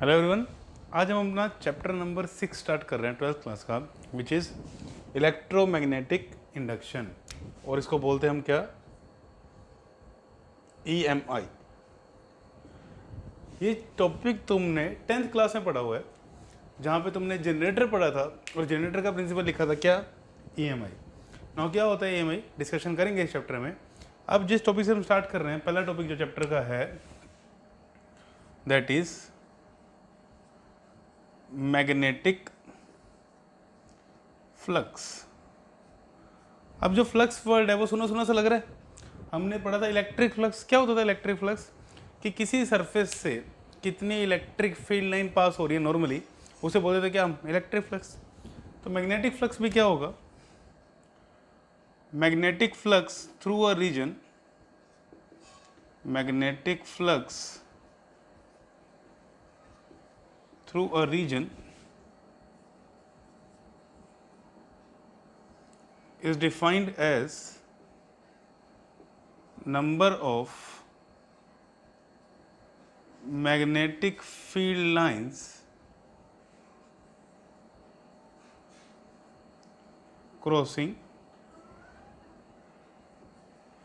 Hello everyone. आज हम अपना चैप्टर नंबर 6 स्टार्ट कर रहे हैं 12th क्लास का, विच इज़ इलेक्ट्रोमैग्नेटिक इंडक्शन, और इसको बोलते हैं हम क्या, EMI। ये टॉपिक तुमने 10th क्लास में पढ़ा हुआ है, जहाँ पे तुमने जनरेटर पढ़ा था और जनरेटर का प्रिंसिपल लिखा था क्या, EMI। नाउ क्या होता है EMI, डिस्कशन करेंगे इस चैप्टर में। अब जिस टॉपिक से हम स्टार्ट कर रहे हैं, पहला टॉपिक जो चैप्टर का है दैट इज़ मैग्नेटिक फ्लक्स। अब जो फ्लक्स वर्ड है वो सुना सुना सा लग रहा है। हमने पढ़ा था इलेक्ट्रिक फ्लक्स। क्या होता था इलेक्ट्रिक फ्लक्स, कि किसी सरफेस से कितनी इलेक्ट्रिक फील्ड लाइन पास हो रही है नॉर्मली, उसे बोलते थे क्या हम, इलेक्ट्रिक फ्लक्स। तो मैग्नेटिक फ्लक्स भी क्या होगा, magnetic flux through a region, magnetic flux through a region is defined as number of magnetic field lines crossing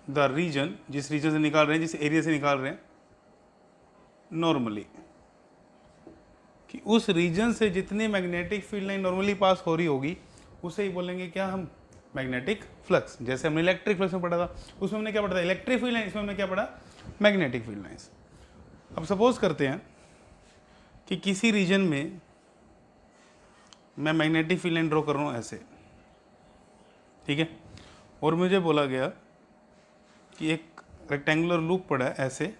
the region, जिस रीजन से निकाल रहे हैं, जिस एरिया से निकाल रहे हैं नॉर्मली, कि उस रीजन से जितनी मैग्नेटिक फील्ड लाइन नॉर्मली पास हो रही होगी उसे ही बोलेंगे क्या हम, मैग्नेटिक फ्लक्स। जैसे हमने इलेक्ट्रिक फ्लक्स में पढ़ा था, उसमें हमने क्या पढ़ा था, इलेक्ट्रिक फील्ड लाइन। इसमें हमने क्या पढ़ा, मैग्नेटिक फील्ड लाइंस। अब सपोज करते हैं कि किसी रीजन में मैं मैग्नेटिक फील्ड लाइन ड्रॉ कर रहा हूँ ऐसे, ठीक है, और मुझे बोला गया कि एक रेक्टेंगुलर लूप पड़ा है ऐसे,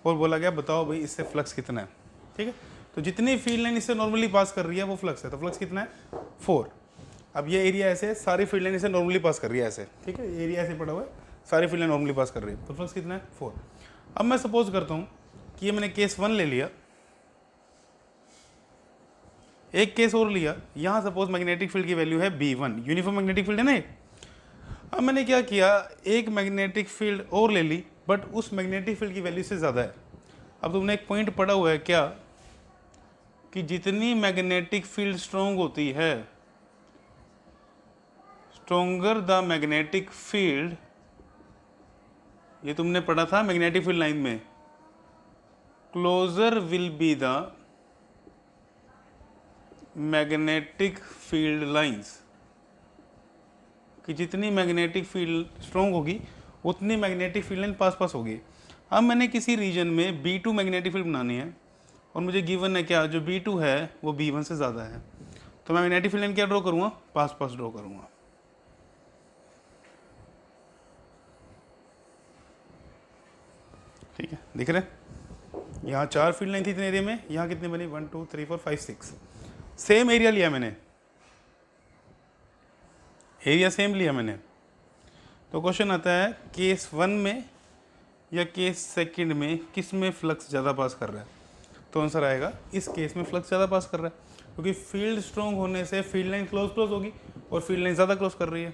और बोला गया बताओ भाई इससे फ्लक्स कितना है, ठीक है। तो जितनी फील्ड लाइन इससे नॉर्मली पास कर रही है वो फ्लक्स है। तो फ्लक्स कितना है, 4। अब ये एरिया ऐसे, सारी फील्ड लाइन इसे नॉर्मली पास कर रही है ऐसे, ठीक है, एरिया ऐसे पड़ा हुआ है, सारी फील्ड लाइन नॉर्मली पास कर रही है, तो फ्लक्स कितना है, 4। अब मैं सपोज करता हूँ कि ये मैंने केस 1 ले लिया, एक केस और लिया, यहाँ सपोज मैग्नेटिक फील्ड की वैल्यू है B1, यूनिफॉर्म मैग्नेटिक फील्ड है ना ये। अब मैंने क्या किया, एक मैग्नेटिक फील्ड और ले ली, बट उस मैग्नेटिक फील्ड की वैल्यू से ज़्यादा है। अब तुमने एक पॉइंट पढ़ा हुआ है क्या, कि जितनी मैग्नेटिक फील्ड स्ट्रोंग होती है, स्ट्रोंगर द मैग्नेटिक फील्ड, ये तुमने पढ़ा था मैग्नेटिक फील्ड लाइन में, closer will be the magnetic field lines, कि जितनी मैग्नेटिक फील्ड स्ट्रोंग होगी उतनी मैग्नेटिक फील्ड लाइन पास पास होगी। अब मैंने किसी रीजन में B2 मैग्नेटिक फील्ड बनानी है, और मुझे गिवन है क्या, जो B2 है वो B1 से ज़्यादा है, तो मैं मैग्नेटिक फील्ड लाइन क्या ड्रॉ करूँगा, पास पास ड्रॉ करूँगा। ठीक है, दिख रहे हैं, यहाँ 4 फील्ड लाइन थी इतने एरिया में, यहाँ कितने बनी, 1 2 3 4 5 6, सेम एरिया लिया मैंने, एरिया सेम लिया मैंने। तो क्वेश्चन आता है केस 1 में या केस सेकंड में किस में फ्लक्स ज़्यादा पास कर रहा है, तो आंसर आएगा इस केस में फ्लक्स ज़्यादा पास कर रहा है, क्योंकि फील्ड स्ट्रॉन्ग होने से फील्ड लाइन क्लोज क्लोज होगी और फील्ड लाइन ज़्यादा क्लोज कर रही है।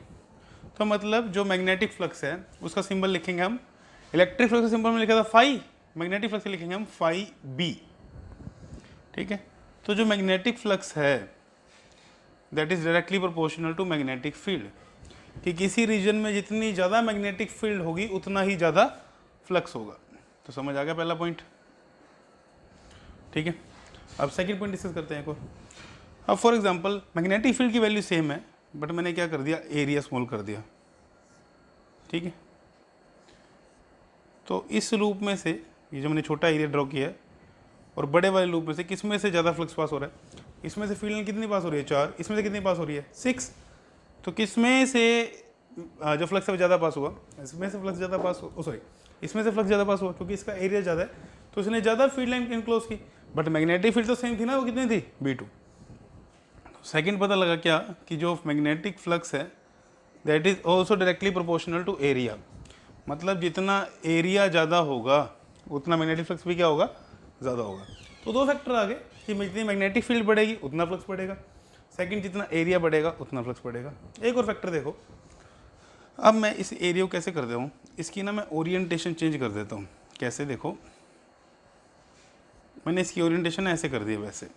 तो मतलब जो मैग्नेटिक फ्लक्स है उसका सिंबल लिखेंगे हम, इलेक्ट्रिक फ्लक्स का सिंबल में लिखा था फाई, मैग्नेटिक फ्लक्स लिखेंगे हम फाई बी, ठीक है। तो जो मैग्नेटिक फ्लक्स है that is directly proportional to magnetic field, कि किसी रीजन में जितनी ज़्यादा मैग्नेटिक फील्ड होगी उतना ही ज़्यादा फ्लक्स होगा। तो समझ आ गया पहला पॉइंट, ठीक है। अब सेकंड पॉइंट डिस्कस करते हैं। अब फॉर एग्जांपल मैग्नेटिक फील्ड की वैल्यू सेम है, बट मैंने क्या कर दिया, एरिया स्मॉल कर दिया, ठीक है। तो इस लूप में से ये जो मैंने छोटा एरिया ड्रॉ किया है, और बड़े वाले लूप में से किस में से ज़्यादा फ्लक्स पास हो रहा है, इसमें से फील्ड लाइन कितनी पास हो रही है, 4, इसमें से कितनी पास हो रही है, 6। तो किस में से जो फ्लक्स है ज़्यादा पास हुआ, इसमें से फ्लक्स ज़्यादा पास हो, सॉरी इसमें से फ्लक्स ज़्यादा पास हुआ, क्योंकि इसका एरिया ज़्यादा है, तो इसने ज़्यादा फील्ड लाइन इनक्लोज की, बट मैग्नेटिक फील्ड तो सेम थी ना, वो कितनी थी, B2। सेकंड पता लगा क्या, कि जो मैग्नेटिक फ्लक्स है that is also directly proportional to area, मतलब जितना एरिया ज़्यादा होगा उतना मैग्नेटिक फ्लक्स भी क्या होगा, ज़्यादा होगा। तो 2 फैक्टर आ गए, कि जितनी मैग्नेटिक फील्ड बढ़ेगी उतना फ्लक्स बढ़ेगा, सेकंड जितना एरिया बढ़ेगा उतना फ्लक्स बढ़ेगा। एक और फैक्टर देखो, अब मैं इस एरिया को कैसे कर देता हूँ, इसकी ना मैं ओरिएंटेशन चेंज कर देता हूँ। कैसे, देखो मैंने इसकी ओरिएंटेशन ऐसे कर दी है वैसे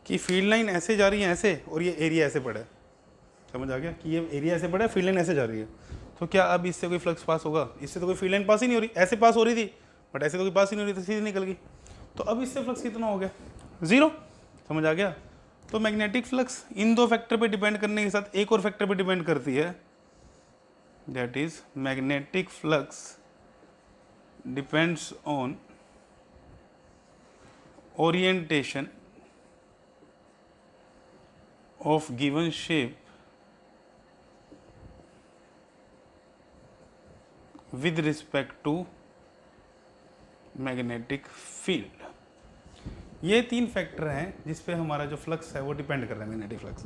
कि फील्ड लाइन ऐसे जा रही है ऐसे और ये एरिया ऐसे पड़ा है। समझ आ गया कि ये एरिया ऐसे पड़ा है, फील्ड लाइन ऐसे जा रही है। तो क्या अब इससे कोई फ्लक्स पास होगा? इससे तो कोई फील्ड लाइन पास ही नहीं हो रही, ऐसे पास हो रही थी बट ऐसे तो कोई पास ही नहीं हो रही, तो सीधी निकल गई। तो अब इससे फ्लक्स कितना हो गया? 0। समझ आ गया? तो मैग्नेटिक फ्लक्स इन दो फैक्टर पे डिपेंड करने के साथ एक और फैक्टर पे डिपेंड करती है, that is magnetic flux depends on orientation of given shape with respect to magnetic field। ये 3 फैक्टर हैं जिस पे हमारा जो फ्लक्स है वो डिपेंड कर रहा है, मैग्नेटिक फ्लक्स।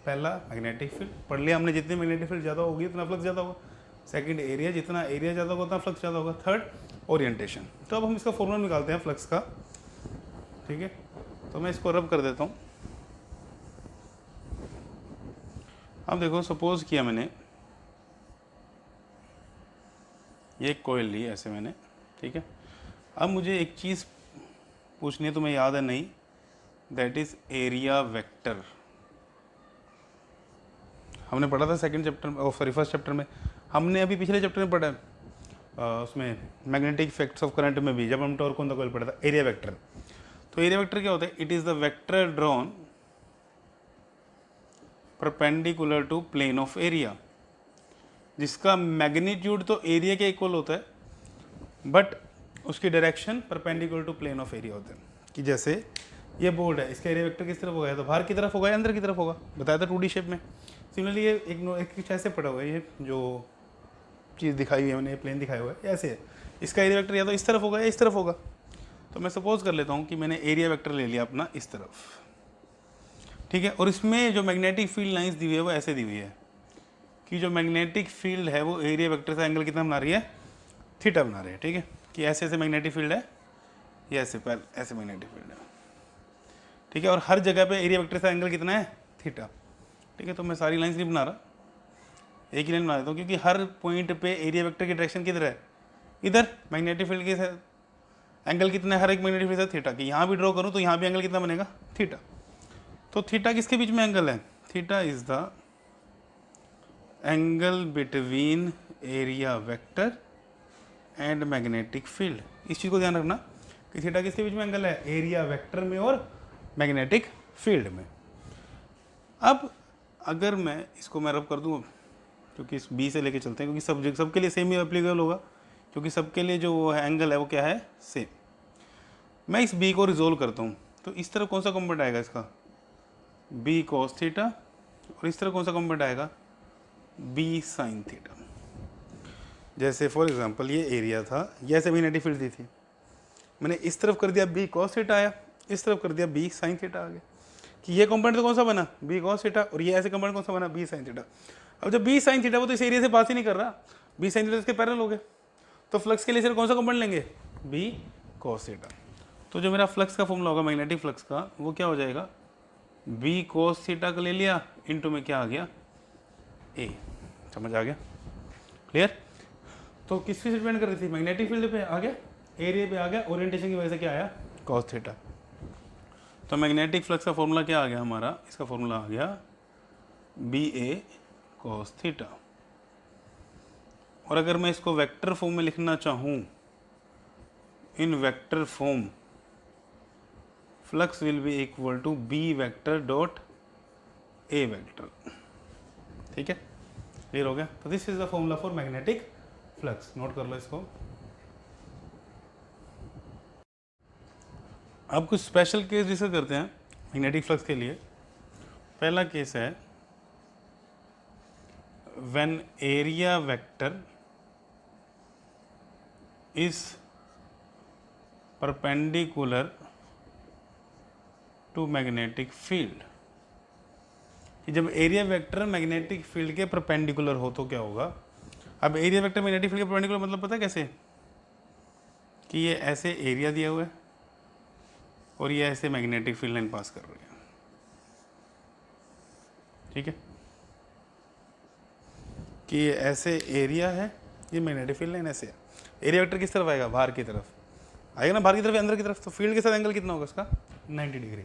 पहला मैग्नेटिक फील्ड पढ़ लिया हमने, जितनी मैग्नेटिक फील्ड ज़्यादा होगी उतना फ्लक्स ज़्यादा होगा। सेकंड एरिया, जितना एरिया ज़्यादा होगा उतना फ्लक्स ज़्यादा होगा। Third orientation. तो अब हम इसका फॉर्मूला निकालते हैं फ्लक्स का, ठीक है। तो मैं इसको रब कर देता हूँ। अब देखो, सपोज किया मैंने ये कॉइल ली ऐसे मैंने, ठीक है। अब मुझे एक चीज़ पूछनी है, तुम्हें याद है नहीं, दैट इज एरिया वेक्टर। हमने पढ़ा था सेकंड चैप्टर में, सॉरी फर्स्ट चैप्टर में। हमने अभी पिछले चैप्टर में पढ़ा उसमें मैग्नेटिक इफेक्ट्स ऑफ करंट में भी, जब हम टॉर्क ऑन द कॉइल पढ़ा था, एरिया वेक्टर। तो एरिया वेक्टर क्या होता है? It is the vector drawn perpendicular to plane of area, जिसका मैग्नीट्यूड तो एरिया के इक्वल होता है बट उसकी direction perpendicular to plane of area होता है। कि जैसे ये बोर्ड है, इसका एरिया वेक्टर किस तरफ होगा? तो बाहर की तरफ होगा या अंदर की तरफ होगा? बताया था 2D शेप में। सिमिलरली ये एक कुछ ऐसे पड़ा हुआ है, ये जो चीज़ दिखाई हुई है मैंने, प्लेन दिखाया हुआ है ऐसे है, इसका एरिया वेक्टर या तो इस तरफ होगा या इस तरफ होगा। तो मैं सपोज कर लेता हूँ कि मैंने एरिया वेक्टर ले लिया अपना इस तरफ, ठीक है। और इसमें जो मैग्नेटिक फील्ड लाइंस दी हुई है वो ऐसे दी हुई है कि जो मैग्नेटिक फील्ड है वो एरिया वेक्टर से एंगल कितना बना रही है? थीटा बना रही है, ठीक है। कि ऐसे ऐसे मैग्नेटिक फील्ड है, ये ऐसे ऐसे मैग्नेटिक फील्ड है, ठीक है। और हर जगह पे एरिया वेक्टर से एंगल कितना है? थीटा, ठीक है। तो मैं सारी लाइंस नहीं बना रहा, एक ही लाइन बना देता हूँ, क्योंकि हर पॉइंट पे एरिया वेक्टर की डायरेक्शन किधर है? इधर। मैग्नेटिक फील्ड के एंगल कितना है हर एक मैग्नेटिक फील्ड से? थीटा। कि यहाँ भी ड्रॉ करूँ तो यहाँ भी एंगल कितना बनेगा? थीटा। तो थीटा किसके बीच में एंगल है? Theta is the angle between area vector and magnetic field. इस चीज़ को ध्यान रखना कि थीटा किसके बीच में एंगल है? एरिया वेक्टर में और मैग्नेटिक फील्ड में। अब अगर मैं इसको मैं रब कर दूँ, क्योंकि इस बी से लेके चलते हैं, क्योंकि सबके लिए सेम ही एप्लीकेबल होगा, क्योंकि सबके लिए जो एंगल है वो क्या है? सेम। मैं इस बी को रिजोल्व करता हूँ, तो इस तरफ कौन सा कंपोनेंट आएगा इसका? B cos theta. और इस तरह कौन सा कंपोनेंट आएगा? B sine theta. जैसे फॉर एग्जांपल ये एरिया था, ये ऐसे मैग्नेटिक फील्ड दी थी, मैंने इस तरफ कर दिया बी कॉस थीटा आया, इस तरफ कर दिया बी साइन थीटा आ गया। कि ये कंपोनेंट तो कौन सा बना? B cos theta. और ये ऐसे कंपोनेंट कौन सा बना? B sine theta. अब जब बी साइन थीटा वो तो इस एरिया से पास ही नहीं कर रहा, बी साइन थीटा इसके पैरेलल हो गए, तो फ्लक्स के लिए सिर्फ कौन सा कंपोनेंट लेंगे? B cos theta. तो जो मेरा फ्लक्स का फॉर्मूला होगा मैग्नेटिक फ्लक्स का, वो क्या हो जाएगा? बी कोस थीटा का ले लिया, इनटू में क्या आ गया? ए। समझ आ गया? क्लियर? तो किस पे डिपेंड कर रही थी? मैग्नेटिक फील्ड पे आ गया, एरिया पे आ गया, ओरिएंटेशन की वजह से क्या आया? Cos theta. तो मैग्नेटिक फ्लक्स का फॉर्मूला क्या आ गया हमारा? इसका फॉर्मूला आ गया बी ए कॉस थीटा। और अगर मैं इसको वेक्टर फॉर्म में लिखना चाहूँ, in vector form, flux will be equal to B vector dot A vector. ठीक है, क्लियर हो गया? तो this is the formula for magnetic flux. Note कर लो इसको। अब कुछ स्पेशल केस डिस्कस करते हैं मैग्नेटिक फ्लक्स के लिए। पहला केस है when area vector is perpendicular to magnetic field. कि जब एरिया वेक्टर मैग्नेटिक फील्ड के परपेंडिकुलर हो तो क्या होगा? अब एरिया वेक्टर मैग्नेटिक फील्ड के परपेंडिकुलर मतलब पता है कैसे? कि ये ऐसे एरिया दिया हुआ है और ये ऐसे मैग्नेटिक फील्ड लाइन पास कर रही है। ठीक है, कि ये ऐसे एरिया है, ये मैग्नेटिक फील्ड लाइन ऐसे है। एरिया वेक्टर किस तरफ आएगा? बाहर की तरफ। आएगा ना बाहर की तरफ अंदर की तरफ, तो फील्ड के साथ एंगल कितना होगा इसका 90 डिग्री।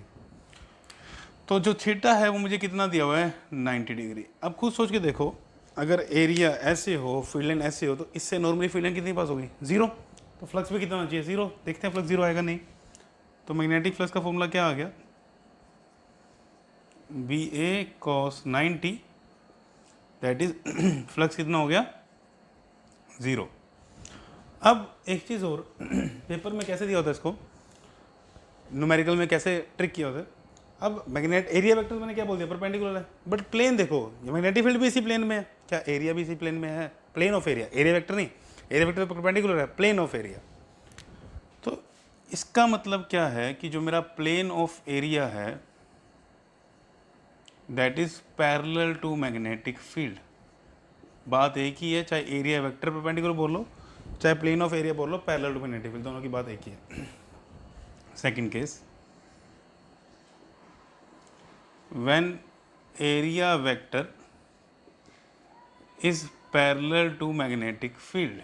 तो जो थीटा है वो मुझे कितना दिया हुआ है 90 डिग्री। अब खुद सोच के देखो, अगर एरिया ऐसे हो, फील्ड लाइन ऐसे हो, तो इससे नॉर्मली फील्ड लाइन कितनी पास होगी 0, तो फ्लक्स भी कितना होना चाहिए 0। देखते हैं फ्लक्स 0 आएगा नहीं, तो मैग्नेटिक फ्लक्स का फॉर्मूला क्या आ गया B A cos 90, that is flux कितना हो गया 0। अब एक चीज़ और पेपर में कैसे दिया होता है इसको, न्यूमेरिकल में कैसे ट्रिक किया होता है। अब मैग्नेट एरिया वेक्टर मैंने क्या बोल दिया परपेंडिकुलर है, बट प्लेन देखो ये मैग्नेटिक फील्ड भी इसी प्लेन में है, क्या एरिया भी इसी प्लेन में है, plane of area, area vector नहीं, एरिया वेक्टर परपेंडिकुलर है, प्लेन ऑफ एरिया। तो इसका मतलब क्या है कि जो मेरा प्लेन ऑफ एरिया है that is parallel to magnetic field. बात एक ही है, चाहे एरिया वेक्टर परपेंडिकुलर बोल लो, चाहे प्लेन ऑफ एरिया बोल लो, पैरेलल टू मैग्नेटिक फील्ड, दोनों की बात एक ही है। Second case, when area vector is parallel to magnetic field,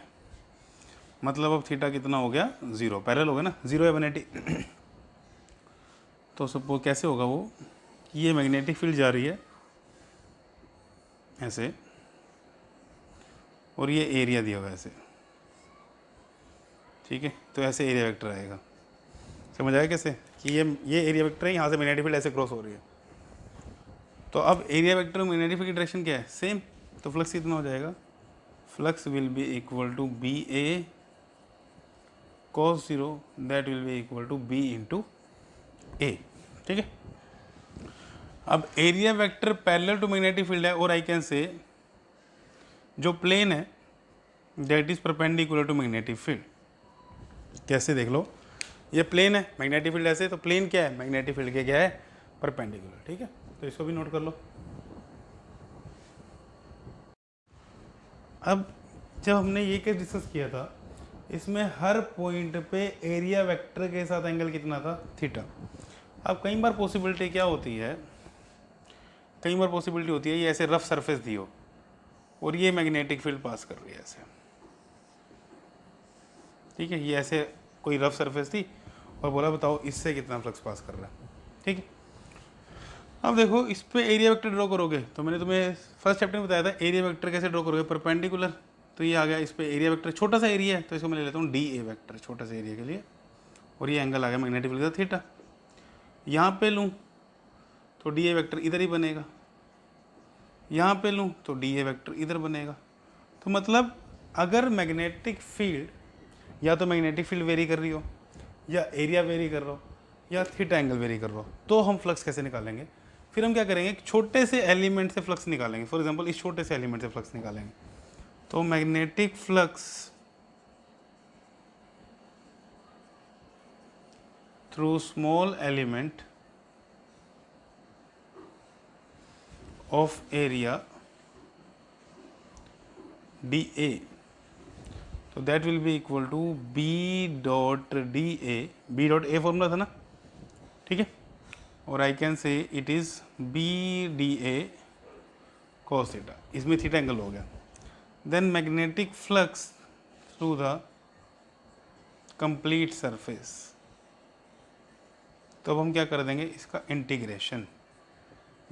मतलब अब थीटा कितना हो गया 0, पैरेलल हो गया ना 0 या 180। तो सपोज कैसे होगा वो, ये मैग्नेटिक फील्ड जा रही है ऐसे, और ये एरिया दिया हुआ है ऐसे, ठीक है, तो ऐसे एरिया वेक्टर आएगा। समझ आया कैसे कि ये एरिया वेक्टर है, यहाँ से मैग्नेटिक फील्ड ऐसे क्रॉस हो रही है। तो अब एरिया वेक्टर और मैग्नेटिक फील्ड की डायरेक्शन क्या है सेम, तो फ्लक्स कितना हो जाएगा, flux will be equal to B A cos 0 that will be equal to B into A, ठीक है। अब area vector parallel to magnetic field है, और आई कैन से जो प्लेन है that is perpendicular to magnetic field. कैसे देख लो, ये प्लेन है, मैग्नेटिक फील्ड ऐसे, तो प्लेन क्या है मैग्नेटिक फील्ड के क्या है परपेंडिकुलर, ठीक है। तो इसको भी नोट कर लो। अब जब हमने ये केस डिस्कस किया था, इसमें हर पॉइंट पे एरिया वेक्टर के साथ एंगल कितना था थीटा। अब कई बार पॉसिबिलिटी क्या होती है, कई बार पॉसिबिलिटी होती है ये ऐसे रफ सरफेस दी हो और ये मैग्नेटिक फील्ड पास कर रही है ऐसे, ठीक है, ये ऐसे कोई रफ सरफेस थी और बोला बताओ इससे कितना फ्लक्स पास कर रहा है, ठीक है। अब देखो इस पे एरिया वेक्टर ड्रॉ करोगे, तो मैंने तुम्हें फर्स्ट चैप्टर में बताया था एरिया वेक्टर कैसे ड्रॉ करोगे, परपेंडिकुलर, तो ये आ गया इस पे एरिया वेक्टर, छोटा सा एरिया है तो इसको मैं ले लेता हूँ डी ए वेक्टर, छोटा सा एरिया के लिए, और ये एंगल आ गया मैग्नेटिक फील्ड का थीटा। यहाँ पे लूँ तो डी ए वेक्टर इधर ही बनेगा, यहाँ पे लूँ तो डी ए वेक्टर इधर बनेगा। तो मतलब अगर मैग्नेटिक फील्ड या तो मैग्नेटिक फील्ड वेरी कर रही हो, या एरिया वेरी कर रहा हो, या थीटा एंगल वेरी कर रहा हो, तो हम फ्लक्स कैसे निकालेंगे, फिर हम क्या करेंगे छोटे से एलिमेंट से फ्लक्स निकालेंगे। फॉर एग्जांपल इस छोटे से एलिमेंट से फ्लक्स निकालेंगे, तो magnetic flux through small element of area d A, तो that will be equal to B dot D A, B dot A formula था ना, ठीक है, और I can say it is B D A cos theta, इसमें theta angle हो गया। Then magnetic flux through the complete surface, तो अब हम क्या कर देंगे इसका integration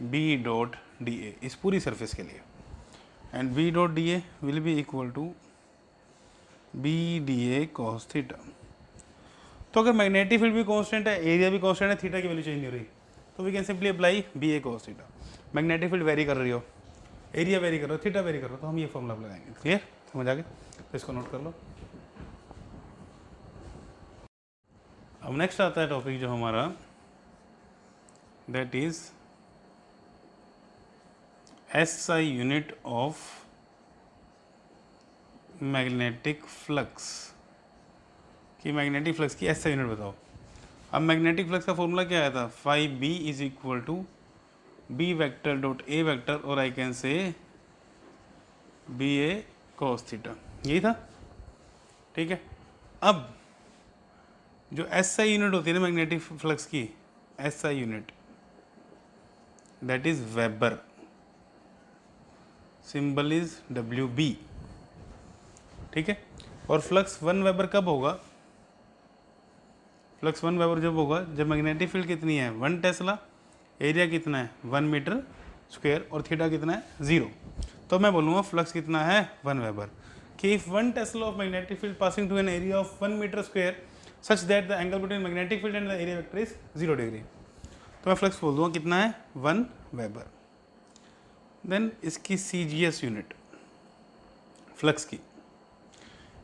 B dot D A इस पूरी सरफेस के लिए, and B dot D A will be equal to B D A cos theta. तो अगर मैग्नेटिक फील्ड भी कांस्टेंट है, एरिया भी कांस्टेंट है, थीटा की वैल्यू चेंज नहीं हो रही, तो we can simply apply B A cos theta. Magnetic field vary कर रही हो, एरिया वेरी कर रहे हो, थीटा वेरी कर रहे हो, तो हम ये फॉर्मूला लगाएंगे। क्लियर, समझ आ गया, तो इसको नोट कर लो। अब नेक्स्ट आता है टॉपिक जो हमारा, that is SI unit of magnetic flux, कि मैग्नेटिक फ्लक्स की SI यूनिट बताओ। अब मैग्नेटिक फ्लक्स का फॉर्मूला क्या आया था, phi B is equal to B vector dot A vector, और I can say B A cos theta, यही था, ठीक है। अब जो SI यूनिट होती है ना मैग्नेटिक फ्लक्स की, SI unit that is weber, symbol is WB, ठीक है। और फ्लक्स 1 वेबर कब होगा, फ्लक्स 1 वेबर जब होगा जब मैग्नेटिक फील्ड कितनी है 1 टेस्ला, एरिया कितना है 1 मीटर स्क्वायर और थीटा कितना है 0, तो मैं बोलूँगा फ्लक्स कितना है 1 वेबर। कि if 1 tesla of magnetic field passing to an area of 1 metre square such that the angle between magnetic field and the area vector is 0 degree, तो मैं फ्लक्स बोल दूँगा कितना है 1 वेबर। देन इसकी CGS यूनिट फ्लक्स की,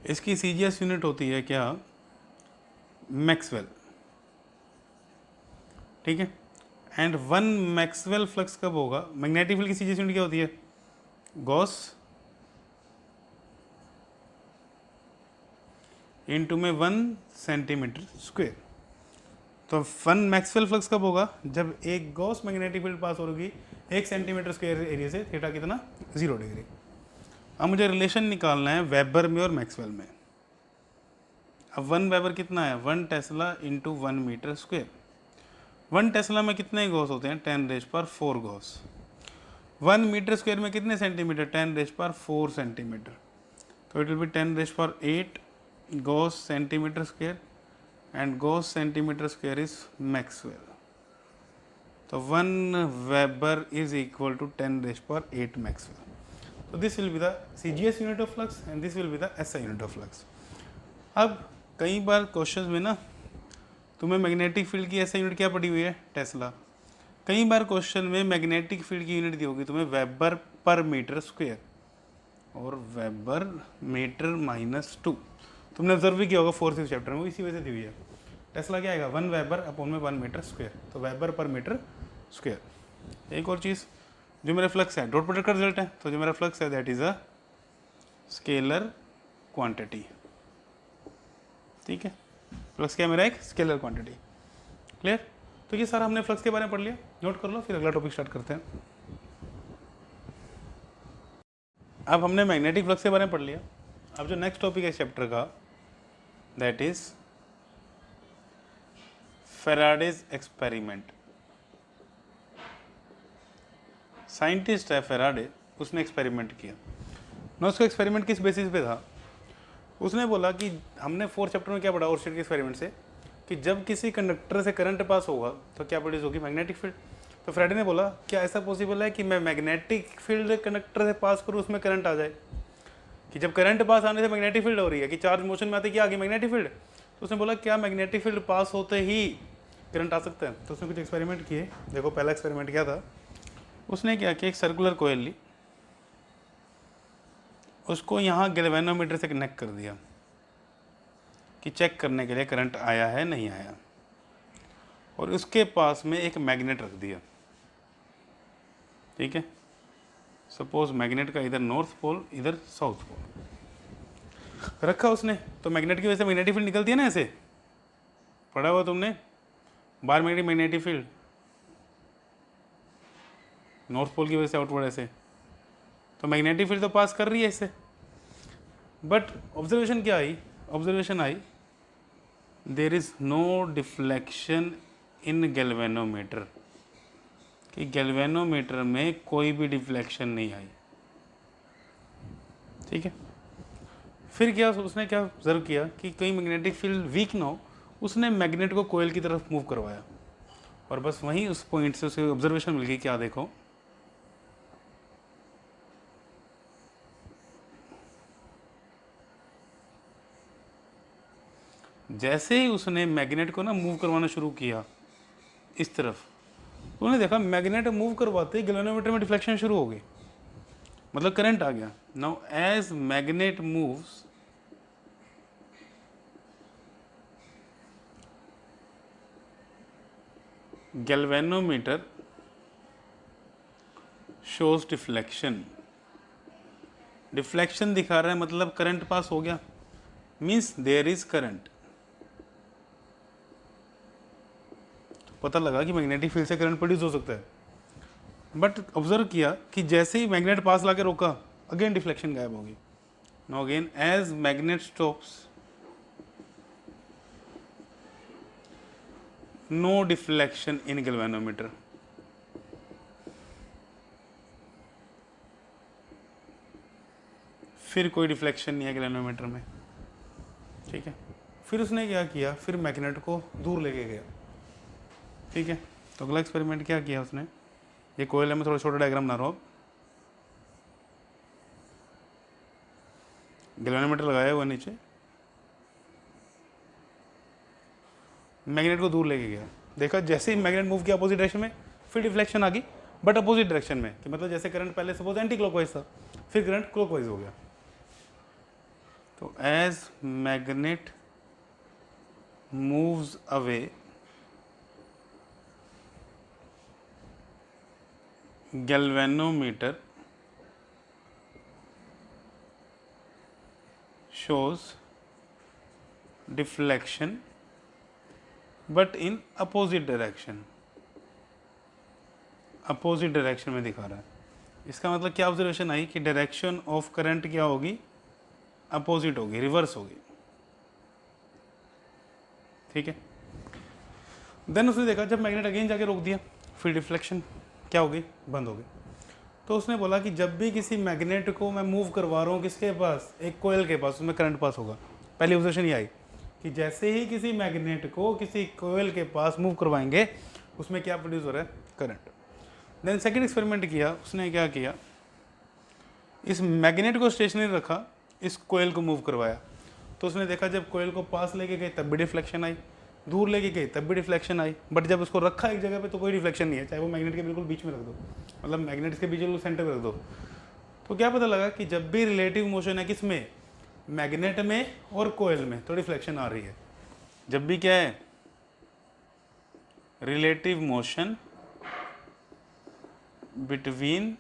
इसकी CGS unit होती है क्या मैक्सवेल, ठीक है। एंड 1 मैक्सवेल फ्लक्स कब होगा, मैग्नेटिक फील्ड की CGS यूनिट क्या होती है गॉस इनटू में 1 सेंटीमीटर स्क्वायर। तो 1 मैक्सवेल फ्लक्स कब होगा जब एक गॉस मैग्नेटिक फील्ड पास होगी 1 सेंटीमीटर स्क्वायर एरिया से, थीटा कितना 0 डिग्री। अब मुझे रिलेशन निकालना है वेबर में और मैक्सवेल में। अब 1 वेबर कितना है 1 tesla into 1 metre square. 1 tesla में कितने गॉस होते हैं 10⁴ गॉस। 1 मीटर स्क्वायर में कितने सेंटीमीटर 10⁴ सेंटीमीटर, तो it will be 10⁸ gauss centimetre square and gauss centimetre square is maxwell. तो 1 weber is equal to 10⁸ maxwell. So this will be the CGS unit of flux and this will be the SI unit of flux. अब कई बार questions में ना तुम्हें magnetic field की SI unit क्या पड़ी हुई है टेस्ला, कई बार क्वेश्चन में मैग्नेटिक फील्ड की यूनिट दी होगी तुम्हें वेबर पर मीटर स्क्वायर और वेबर मीटर -2। तुमने ऑब्जर्व भी किया होगा 4th चैप्टर में, इसी वजह से दी हुई है। टेस्ला क्या आएगा 1 वेबर अपॉन में 1 मीटर स्क्वायर, तो वेबर पर मीटर स्क्वायर। एक और चीज़ जो मेरा फ्लक्स है डॉट प्रोडक्ट का रिजल्ट है, तो जो मेरा फ्लक्स है that is a scalar quantity, ठीक है। फ्लक्स क्या है मेरा एक स्केलर क्वांटिटी, क्लियर। तो ये सारा हमने फ्लक्स के बारे में पढ़ लिया, नोट कर लो, फिर अगला टॉपिक स्टार्ट करते हैं। अब हमने मैग्नेटिक फ्लक्स के बारे में पढ़ लिया। अब जो नेक्स्ट टॉपिक है चैप्टर का that is Faraday's experiment. Scientist है फेराडे, उसने एक्सपेरिमेंट किया ना। उसका एक्सपेरिमेंट किस बेसिस पे था, उसने बोला कि हमने 4th चैप्टर में क्या पढ़ा ओरस्टेड के एक्सपेरिमेंट से कि जब किसी कंडक्टर से करंट पास होगा तो क्या प्रोड्यूस होगी मैग्नेटिक फील्ड। तो फेराडे ने बोला क्या ऐसा पॉसिबल है कि मैं मैग्नेटिक फील्ड कंडक्टर से पास करूँ उसमें करंट आ जाए, कि जब करंट पास आने से मैग्नेटिक फील्ड हो रही है कि चार्ज मोशन में आते क्या आ गई मैग्नेटिक फील्ड। तो उसने बोला क्या मैग्नेटिक फील्ड पास होते ही करंट आ सकता है। तो उसने कुछ एक्सपेरिमेंट किए। देखो पहला एक्सपेरिमेंट क्या था, उसने क्या किया एक सर्कुलर कोयल ली, उसको यहाँ गैल्वेनोमीटर से कनेक्ट कर दिया कि चेक करने के लिए करंट आया है नहीं आया, और उसके पास में एक मैग्नेट रख दिया, ठीक है। सपोज मैग्नेट का इधर नॉर्थ पोल इधर साउथ पोल रखा उसने, तो मैग्नेट की वजह से मैग्नेटिक फील्ड निकलती है ना, ऐसे पढ़ा हुआ तुमने बाहर मैग्नेटिक फील्ड नॉर्थ पोल की वजह से आउटवर्ड ऐसे, तो मैग्नेटिक फील्ड तो पास कर रही है इससे। बट ऑब्जर्वेशन क्या आई, ऑब्जर्वेशन आई there is no deflection in galvanometer, कि गैल्वेनोमीटर में कोई भी डिफ्लेक्शन नहीं आई, ठीक है। फिर क्या उसने क्या ऑब्जर्व किया कि कहीं मैग्नेटिक फील्ड वीक ना हो, उसने मैग्नेट को कोयल की तरफ मूव करवाया, और बस वहीं उस पॉइंट से उसे ऑब्जर्वेशन मिल गई। क्या देखो जैसे ही उसने मैग्नेट को ना मूव करवाना शुरू किया इस तरफ, उन्होंने देखा मैग्नेट मूव करवाते ही गैल्वेनोमीटर में डिफ्लेक्शन शुरू हो गई, मतलब करंट आ गया। Now as magnet moves galvanometer shows deflection, deflection दिखा रहा है मतलब करंट पास हो गया, मीन्स देयर इज करंट। पता लगा कि मैग्नेटिक फील्ड से करंट प्रोड्यूस हो सकता है। बट ऑब्जर्व किया कि जैसे ही मैग्नेट पास लाके रोका अगेन डिफ्लेक्शन गायब होगी। Now again as magnet stops no deflection in galvanometer, फिर कोई डिफ्लेक्शन नहीं है गैल्वेनोमीटर में, ठीक है। फिर उसने क्या किया, फिर मैग्नेट को दूर लेके गया, ठीक है। तो अगला एक्सपेरिमेंट क्या किया उसने, ये कोयल है, मैं थोड़ा छोटा डायग्राम बना रहा हूँ। गैल्वेनोमीटर लगाया हुआ नीचे, मैग्नेट को दूर लेके गया, देखा जैसे ही मैग्नेट मूव किया अपोजिट डायरेक्शन में, फिर डिफ्लेक्शन आ गई, बट अपोजिट डायरेक्शन में, कि मतलब जैसे करंट पहले सपोज एंटी क्लॉकवाइज था, फिर करंट क्लॉकवाइज हो गया। तो as magnet moves away galvanometer shows deflection but in opposite direction, opposite direction में दिखा रहा है। इसका मतलब क्या ऑब्जर्वेशन आई कि डायरेक्शन ऑफ करंट क्या होगी, अपोजिट होगी, रिवर्स होगी, ठीक है। देन उसने देखा जब मैग्नेट अगेन जाके रोक दिया, फिर डिफ्लेक्शन क्या हो गई, बंद हो गई। तो उसने बोला कि जब भी किसी मैग्नेट को मैं मूव करवा रहा हूँ किसके पास, एक कोयल के पास, उसमें करंट पास होगा। पहली ऑब्जर्वेशन ये आई कि जैसे ही किसी मैग्नेट को किसी कोयल के पास मूव करवाएंगे उसमें क्या प्रोड्यूस हो रहा है, करंट। देन सेकंड एक्सपेरिमेंट किया उसने, क्या किया, इस मैग्नेट को स्टेशनरी रखा, इस कोयल को मूव करवाया। तो उसने देखा जब कोयल को पास लेके गए तब भी डिफ्लेक्शन आई, दूर लेके गए तब भी डिफ्लेक्शन आई, बट जब उसको रखा एक जगह पे तो कोई डिफ्लेक्शन नहीं है, चाहे वो मैग्नेट के बिल्कुल बीच में रख दो, मतलब मैग्नेट के बीच बिल्कुल सेंटर में रख दो। तो क्या पता लगा कि जब भी रिलेटिव मोशन है किसमें, मैग्नेट में और कोयल में, तो डिफ्लेक्शन आ रही है। जब भी क्या है, रिलेटिव मोशन बिटवीन,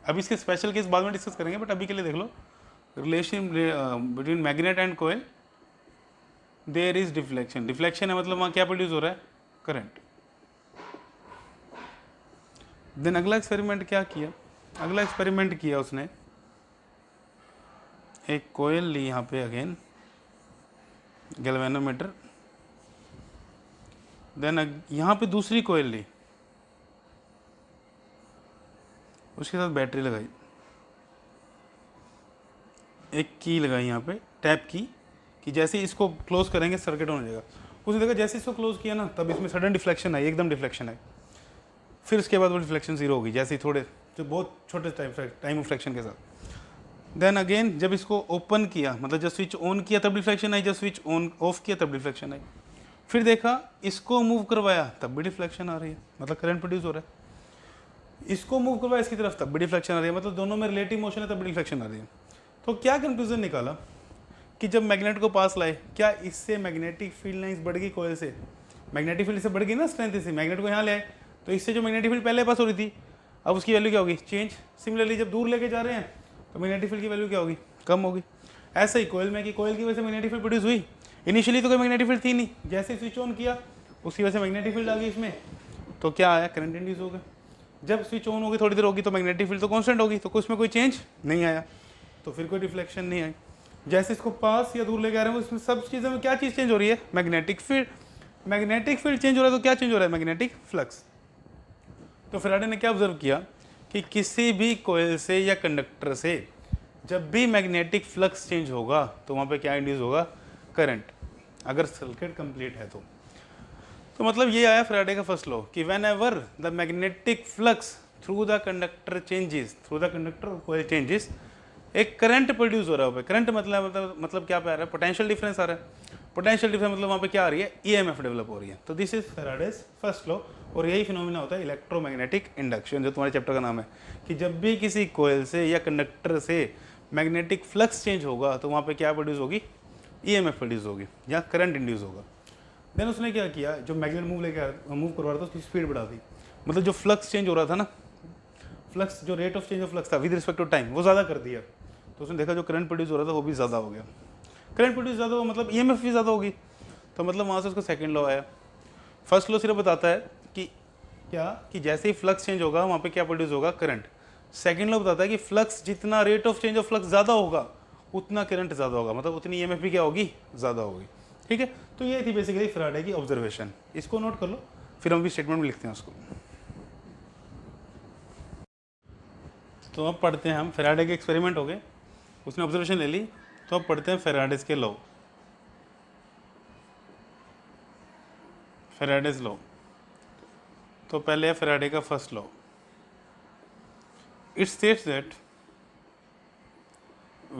अभी इसके स्पेशल केस बाद में डिस्कस करेंगे, बट अभी के लिए देख लो, relation between magnet and coil, there is deflection. Deflection है मतलब वहाँ क्या प्रोड्यूस हो रहा है, करंट। देन अगला एक्सपेरिमेंट क्या किया, अगला एक्सपेरिमेंट किया उसने, एक कोयल ली यहाँ पे अगेन, गैल्वेनोमीटर, देन यहाँ पे दूसरी कोयल ली, उसके साथ बैटरी लगाई, एक की लगाई यहाँ पे, टैप की, कि जैसे इसको क्लोज करेंगे सर्किट ऑन हो जाएगा। उसने देखा जैसे इसको क्लोज किया ना तब इसमें सडन डिफ्लेक्शन आई, एकदम डिफ्लेक्शन आई। फिर उसके बाद वो डिफ्लेक्शन जीरो होगी, जैसे ही थोड़े जो बहुत छोटे टाइम ऑफ फ्लेक्शन के साथ। देन अगेन जब इसको ओपन किया, मतलब जब स्विच ऑन किया तब डिफ्लेक्शन आई, जब स्विच ऑन ऑफ किया तब डिफ्लेक्शन आई। फिर देखा इसको मूव करवाया तब भी डिफ्लेक्शन आ रही है, मतलब करंट प्रोड्यूस हो रहा है। इसको मूव करवाया इसकी तरफ तब भी डिफ्लेक्शन आ रही है, मतलब दोनों में रिलेटिव मोशन है तब भी डिफ्लेक्शन आ रही है। तो क्या कंक्लूजन निकाला कि जब मैग्नेट को पास लाए, क्या इससे मैग्नेटिक फील्ड लाइंस बढ़ गई कोयल से, मैग्नेटिक फील्ड से बढ़ गई ना स्ट्रेंथ से, मैग्नेट को यहाँ ले आए तो इससे जो मैग्नेटिक फील्ड पहले पास हो रही थी अब उसकी वैल्यू क्या होगी, चेंज। सिमिलरली जब दूर लेके जा रहे हैं तो मैग्नेटिक फील्ड की वैल्यू क्या होगी, कम होगी। ऐसे ही कोयल में कि कोयल की वजह से मैग्नेटिक फील्ड प्रोड्यूस हुई, इनिशियली तो कोई मैग्नेटिक फील्ड थी नहीं, जैसे स्विच ऑन किया उसकी वजह से मैग्नेटिक फील्ड आ गई इसमें, तो क्या आया, करंट इंड्यूस हो गया। जब स्विच ऑन होगी थोड़ी देर होगी तो मैग्नेटिक फील्ड तो कांस्टेंट होगी, तो उसमें कोई चेंज नहीं आया, तो फिर कोई डिफ्लेक्शन नहीं आई। जैसे इसको पास या दूर लेके आ रहे हैं उसमें सब चीज़ों में क्या चीज़ चेंज हो रही है, magnetic field. Magnetic field change हो रहा है तो क्या चेंज हो रहा है, मैग्नेटिक फ्लक्स। तो फैराडे ने क्या ऑब्जर्व किया कि किसी भी कोयल से या कंडक्टर से जब भी मैग्नेटिक फ्लक्स चेंज होगा तो वहाँ पे क्या इंड्यूस होगा, करंट, अगर सर्किट कंप्लीट है तो मतलब ये आया फैराडे का फर्स्ट लॉ कि whenever the magnetic flux through the conductor changes, through the conductor coil changes, एक करंट प्रोड्यूस हो रहा है। करंट मतलब क्या पे आ रहा है, पोटेंशियल डिफरेंस आ रहा है। पोटेंशियल डिफरेंस मतलब वहाँ पे क्या आ रही है, ईएमएफ डेवलप हो रही है। तो this is Faraday's first law, और यही फिनोमिना होता है इलेक्ट्रोमैग्नेटिक इंडक्शन, जो तुम्हारे चैप्टर का नाम है, कि जब भी किसी कोयल से या कंडक्टर से मैग्नेटिक फ्लक्स चेंज होगा तो वहाँ पे क्या प्रोड्यूस होगी, ईएमएफ प्रोड्यूस होगी या करंट इंड्यूस होगा। देन उसने क्या किया, जो मैग्नेट मूव करवा रहा था उसकी स्पीड बढ़ा दी, मतलब जो फ्लक्स चेंज हो रहा था ना, फ्लक्स जो rate of change of flux था विद रिस्पेक्ट टू टाइम वो ज़्यादा कर दिया। तो उसने देखा जो करंट प्रोड्यूस हो रहा था वो भी ज़्यादा हो गया। करंट प्रोड्यूस ज़्यादा हो मतलब ईएमएफ भी ज़्यादा होगी, तो मतलब वहाँ से उसका सेकंड लॉ आया। फर्स्ट लॉ सिर्फ बताता है कि क्या, कि जैसे ही फ्लक्स चेंज होगा वहाँ पे क्या प्रोड्यूस होगा, करंट। सेकंड लॉ बताता है कि फ्लक्स जितना rate of change of flux ज़्यादा होगा उतना करंट ज़्यादा होगा, मतलब उतनी ईएमएफ भी क्या होगी, ज़्यादा होगी। ठीक है, तो ये थी बेसिकली फैराडे की ऑब्जर्वेशन, इसको नोट कर लो, फिर हम भी स्टेटमेंट में लिखते हैं उसको। तो अब पढ़ते हैं हम, फैराडे के एक्सपेरिमेंट हो गए, उसने ऑब्जर्वेशन ले ली, तो अब पढ़ते हैं फैराडेज के लॉ। Faraday's law. तो पहले है फैराडे का first law. It states that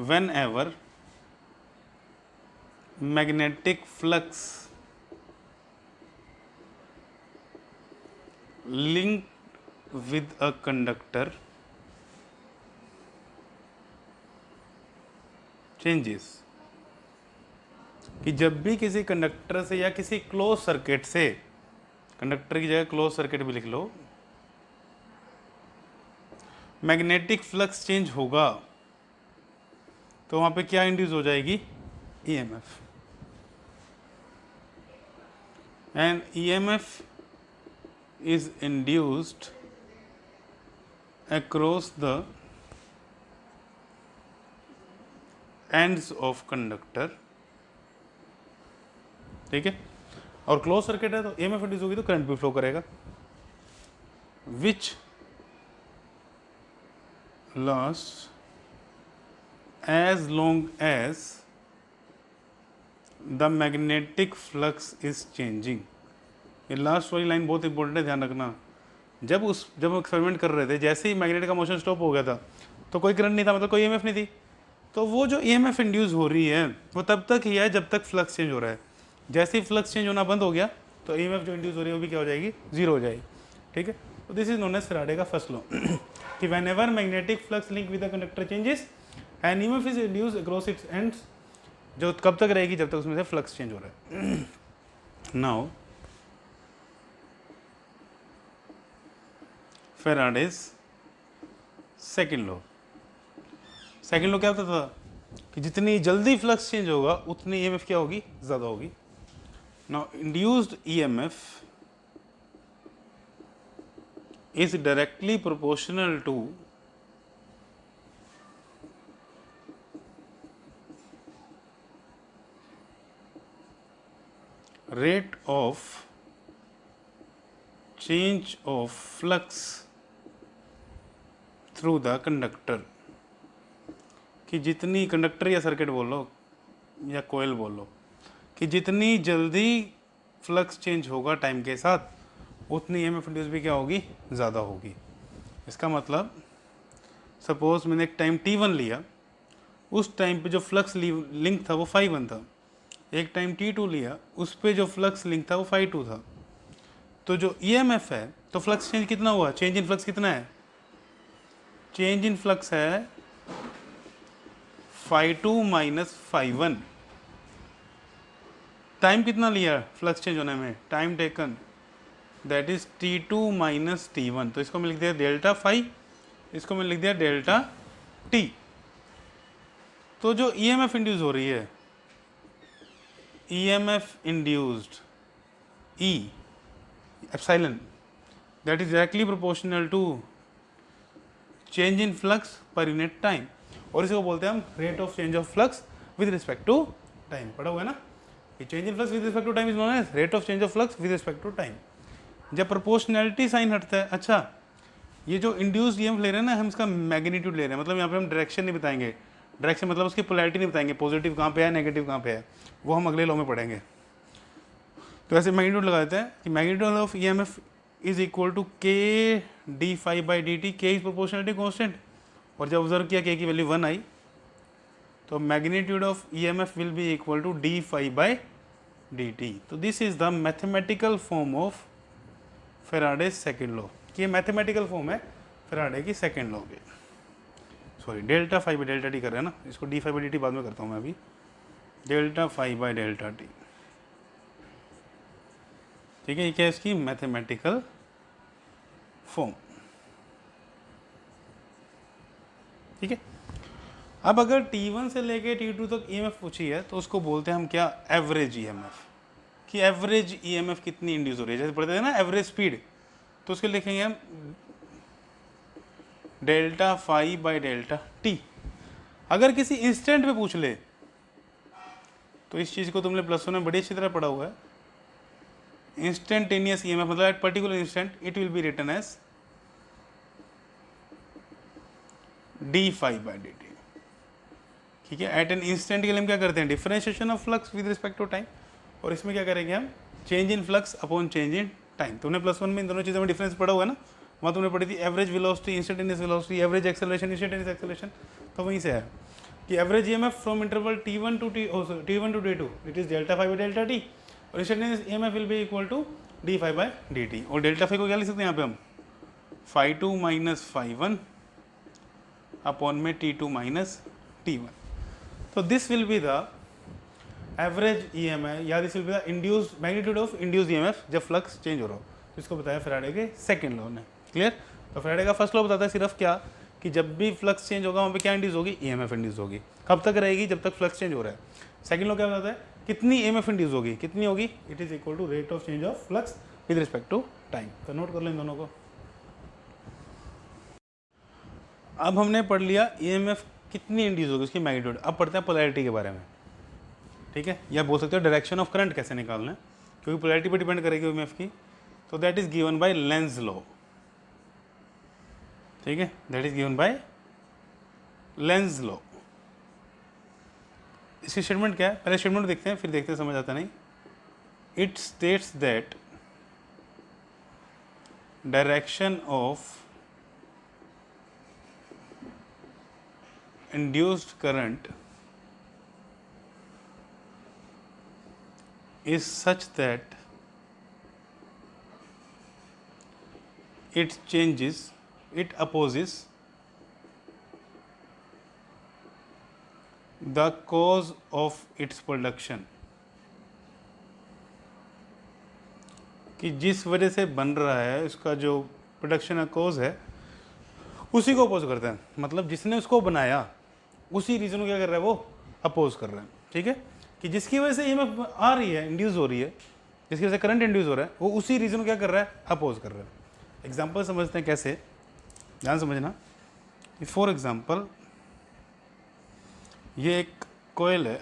whenever magnetic flux linked with a conductor changes, कि जब भी किसी कंडक्टर से या किसी क्लोज सर्किट से, कंडक्टर की जगह क्लोज सर्किट भी लिख लो, मैग्नेटिक फ्लक्स चेंज होगा तो वहाँ पे क्या इंड्यूस हो जाएगी? EMF। And EMF is induced across the ends of conductor, ठीक है, और क्लोज सर्किट है तो EMF इंड्यूस होगी तो करंट भी फ्लो करेगा, which lasts as long as the magnetic flux is changing। ये लास्ट वाली लाइन बहुत इंपॉर्टेंट है, ध्यान रखना। जब हम एक्सपेरिमेंट कर रहे थे, जैसे ही मैग्नेट का मोशन स्टॉप हो गया था तो कोई करंट नहीं था, मतलब कोई EMF नहीं थी। तो वो जो EMF इंड्यूस हो रही है वो तब तक ही है जब तक फ्लक्स चेंज हो रहा है। जैसे ही फ्लक्स चेंज होना बंद हो गया तो EMF जो इंड्यूस हो रही है वो भी क्या हो जाएगी? जीरो हो जाएगी, ठीक है। तो this is known as Faraday का फर्स्ट लॉ कि whenever magnetic flux link with the conductor changes and EMF is induced across its ends, जो कब तक रहेगी? जब तक उसमें से फ्लक्स चेंज हो रहा है। Now Faraday's second law. Second law क्या होता था कि जितनी जल्दी फ्लक्स चेंज होगा उतनी EMF क्या होगी? ज़्यादा होगी। Now induced EMF is directly proportional to rate of change of flux through the conductor, कि जितनी कंडक्टर या सर्किट बोल लो या कोयल बोल लो, कि जितनी जल्दी फ्लक्स चेंज होगा टाइम के साथ उतनी EMF इंड्यूस भी क्या होगी? ज़्यादा होगी। इसका मतलब सपोज मैंने एक टाइम T1 लिया, उस टाइम पे जो फ्लक्स लिंक था वो φ1 था। एक टाइम T2 लिया, उस पे जो फ्लक्स लिंक था वो φ2 था। तो जो EMF है, तो फ्लक्स चेंज कितना हुआ? चेंज इन फ्लक्स कितना है? चेंज इन फ्लक्स है φ2 माइनस φ1। टाइम कितना लिया फ्लक्स चेंज होने में? Time taken, that is T2 minus T1। तो इसको मैं लिख दिया डेल्टा फाई, इसको मैं लिख दिया डेल्टा T। तो जो EMF इंड्यूस हो रही है, EMF induced E epsilon, that is directly proportional to change in flux per unit time, और इसको बोलते हैं हम rate of change of flux with respect to time. पढ़ा हुआ है ना कि change in flux with respect to time is known as rate of change of flux with respect to time. जब प्रोपोर्शनैलिटी साइन हटता है, अच्छा ये जो इंड्यूस्ड EMF ले रहे हैं ना, हम इसका मैग्नीट्यूड ले रहे हैं, मतलब यहाँ पे हम डायरेक्शन नहीं बताएंगे। डायरेक्शन मतलब उसकी पोलैरिटी नहीं बताएंगे, पॉजिटिव कहाँ पे है, नेगेटिव कहाँ पे है, वो हम अगले लॉ में पढ़ेंगे। तो ऐसे मैग्नीट्यूड लगा देते हैं कि magnitude of EMF is equal to k d phi by dt। k is proportionality constant, और जब ऑब्जर्व किया k की वैल्यू 1 आई तो magnitude of EMF will be equal to d phi by dt। तो this is the mathematical form of Faraday's second law. ये mathematical form है फैराडे की सेकेंड लॉ की। Sorry, delta phi by delta T कर रहे हैं ना, इसको d phi बाई dt बाद में करता हूँ मैं अभी। Delta phi by delta T, ठीक है, ये क्या है इसकी मैथमेटिकल फॉर्म, ठीक है। अब अगर T1 से लेके T2 तक EMF पूछी है तो उसको बोलते हैं हम क्या? Average EMF। कि एवरेज EMF कितनी इंड्यूस हो रही है, जैसे पढ़ते थे ना एवरेज स्पीड, तो उसके लिखेंगे हम delta phi by delta T. अगर किसी इंस्टेंट पे पूछ ले तो इस चीज़ को तुमने +1 में बड़ी अच्छी तरह पढ़ा हुआ है। इंस्टेंटेनियस EMF मतलब at particular instant it will be written as d phi by dt, ठीक है। एट एन इंस्टेंट के लिए हम क्या करते हैं? Differentiation of flux with respect to time, और इसमें क्या करेंगे हम? Change in flux upon change in time. तुमने +1 में इन दोनों चीज़ों में डिफरेंस पढ़ा हुआ है ना, वहाँ तुमने पढ़ी थी average velocity, instantaneous velocity, average acceleration, instantaneous acceleration. तो वहीं से है कि average EMF from interval t1 to t2 it is delta phi by delta T, और instantaneous EMF will be equal to D phi by D t. और delta phi को क्या लिख सकते हैं यहाँ पे हम, φ2 माइनस φ1 अपॉन में t2 माइनस t1। तो this will be the average EMF, या this will be the induced magnitude of induced EMF जब फ्लक्स चेंज हो रहा हो। तो इसको बताया फैराडे के सेकंड लॉ ने। क्लियर? तो फैराडे का फर्स्ट लॉ बताता है सिर्फ क्या, कि जब भी फ्लक्स चेंज होगा वहाँ पे क्या इंड्यूस होगी, ईएमएफ इंड्यूस होगी। कब तक रहेगी, जब तक फ्लक्स चेंज हो रहा है। सेकंड लॉ क्या बताता है, कितनी ईएमएफ इंड्यूस होगी, कितनी होगी, it is equal to rate of change of flux with respect to time. तो नोट कर लो इन दोनों को। अब हमने पढ़ लिया ईएमएफ कितनी इंड्यूस होगी, उसकी मैग्नीट्यूड। अब पढ़ते हैं पोलैरिटी के बारे में, ठीक है, या बोल सकते हो डायरेक्शन ऑफ करंट कैसे निकालना है, क्योंकि पोलैरिटी पर डिपेंड करेगी ईएमएफ की। तो that is given by Lenz law, ठीक है, that is given by Lenz law. इसकी स्टेटमेंट क्या है, पहले स्टेटमेंट देखते हैं, फिर देखते हैं समझ आता नहीं। It states that direction of induced current is such that it changes, it opposes the cause of its production, कि जिस वजह से बन रहा है उसका जो प्रोडक्शन का कॉज है उसी को अपोज करता है। मतलब जिसने उसको बनाया उसी रीजन को क्या कर रहा है, वो अपोज कर रहा है। ठीक है, कि जिसकी वजह से ईएमएफ आ रही है, इंड्यूस हो रही है, जिसकी वजह से करंट इंड्यूस हो रहा है, वो उसी रीजन को क्या कर रहा है, अपोज कर रहा है। एग्जांपल समझते हैं कैसे, ध्यान समझना। फॉर एग्जांपल ये एक कोयल है,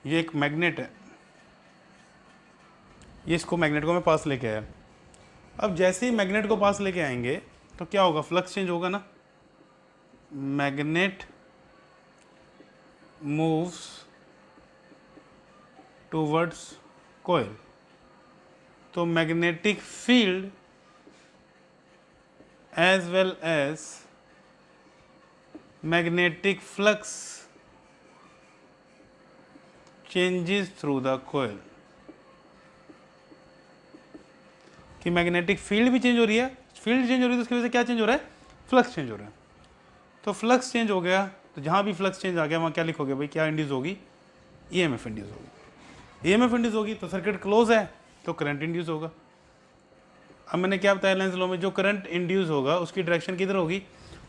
ये एक मैग्नेट है, ये इसको मैग्नेट को मैं पास लेके आया। अब जैसे ही मैग्नेट को पास लेके आएंगे तो क्या होगा, फ्लक्स चेंज होगा ना। मैग्नेट मूव्स टूवर्ड्स कोयल, तो magnetic field as well as magnetic flux changes through the coil. कि मैग्नेटिक फील्ड भी चेंज हो रही है, फील्ड चेंज हो रही है तो उसकी वजह से क्या चेंज हो रहा है, फ्लक्स चेंज हो रहा है। तो फ्लक्स चेंज हो गया तो जहाँ भी फ्लक्स चेंज आ गया वहाँ क्या लिखोगे भाई, क्या इंड्यूस होगी, ईएमएफ इंड्यूस होगी। ईएमएफ इंड्यूस होगी तो सर्किट क्लोज है तो करंट इंड्यूस होगा। अब मैंने क्या बताया लेंज लॉ में, जो करंट इंड्यूस होगा उसकी डायरेक्शन किधर होगी,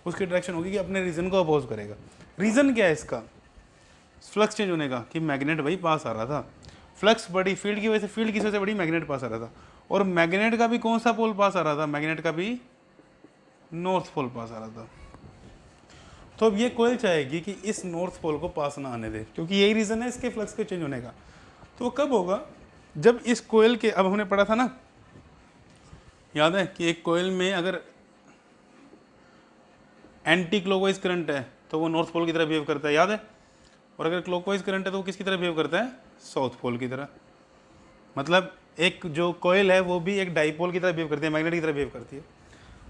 उसकी डायरेक्शन होगी कि अपने रीजन को अपोज करेगा। रीजन क्या है इसका, फ्लक्स चेंज होने का, कि मैग्नेट भाई पास आ रहा था, फ्लक्स बढ़ी फील्ड की वजह से, फील्ड की वजह से बढ़ी, मैग्नेट पास आ रहा था। और मैग्नेट का भी कौन सा पोल पास आ रहा था, मैग्नेट का भी नॉर्थ पोल पास आ रहा था। तो अब ये कोयल चाहेगी कि इस नॉर्थ पोल को पास ना आने दे, क्योंकि यही रीज़न है इसके फ्लक्स के चेंज होने का। तो कब होगा, जब इस कोयल के, अब हमने पढ़ा था ना, याद है कि एक कोयल में अगर एंटी क्लॉकवाइज करंट है तो वो नॉर्थ पोल की तरह बिहेव करता है, याद है। और अगर क्लॉकवाइज करंट है तो वो किसकी तरह बिहेव करता है, साउथ पोल की तरह। मतलब एक जो कोयल है वो भी एक डाईपोल की तरह बिहेव करती है, मैग्नेट की तरह बिहेव करती है।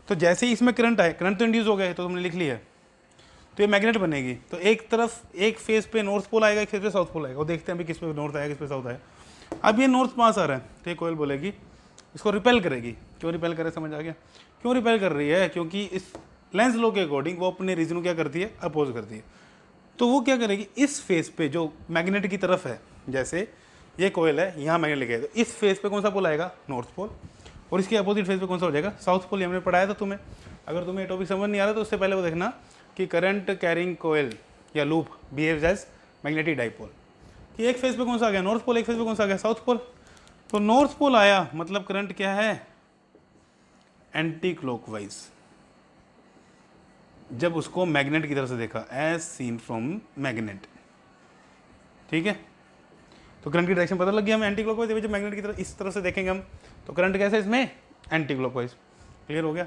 तो जैसे ही इसमें करंट आए, करंट तो इंड्यूस हो गए, तो तुमने लिख लिया है, तो ये मैग्नेट बनेगी। तो एक तरफ एक फेज पे नॉर्थ पोल आएगा, एक फेज पे साउथ पोल आएगा। वो देखते हैं अभी किस पे नॉर्थ आएगा, किस पे साउथ आएगा। अब ये नॉर्थ पास आ रहा है तो ये कोयल बोलेगी, इसको रिपेल करेगी। क्यों रिपेल करे, समझ आ गया क्यों रिपेल कर रही है, क्योंकि इस लेंस लॉ के अकॉर्डिंग वो अपने रीजन को क्या करती है, अपोज करती है। तो वो क्या करेगी, इस फेज पे जो मैग्नेट की तरफ है, जैसे ये कोयल है, यहाँ मैग्नेट लेके आए, तो इस फेज पे कौन सा पोल आएगा, नॉर्थ पोल, और इसके अपोजिट फेज पे कौन सा हो जाएगा, साउथ पोल। हमने पढ़ाया था तुम्हें। अगर तुम्हें ये टॉपिक समझ नहीं आ रहा तो उससे पहले वो देखना कि करंट कैरिंग कोयल या loop behaves as magnetic dipole, कि एक फेज पे कौन सा आ गया, नॉर्थ पोल, एक फेज पे कौन सा आ गया, साउथ पोल। तो नॉर्थ पोल आया मतलब करंट क्या है, एंटी क्लॉकवाइज, जब उसको मैग्नेट की तरफ से देखा, एज सीन फ्रॉम मैग्नेट। ठीक है, तो करंट की डायरेक्शन पता लग गया हमें, एंटी क्लॉकवाइज। जब मैग्नेट की तरफ इस तरफ से देखेंगे हम तो करंट कैसे, इसमें एंटी क्लॉकवाइज। क्लियर हो गया।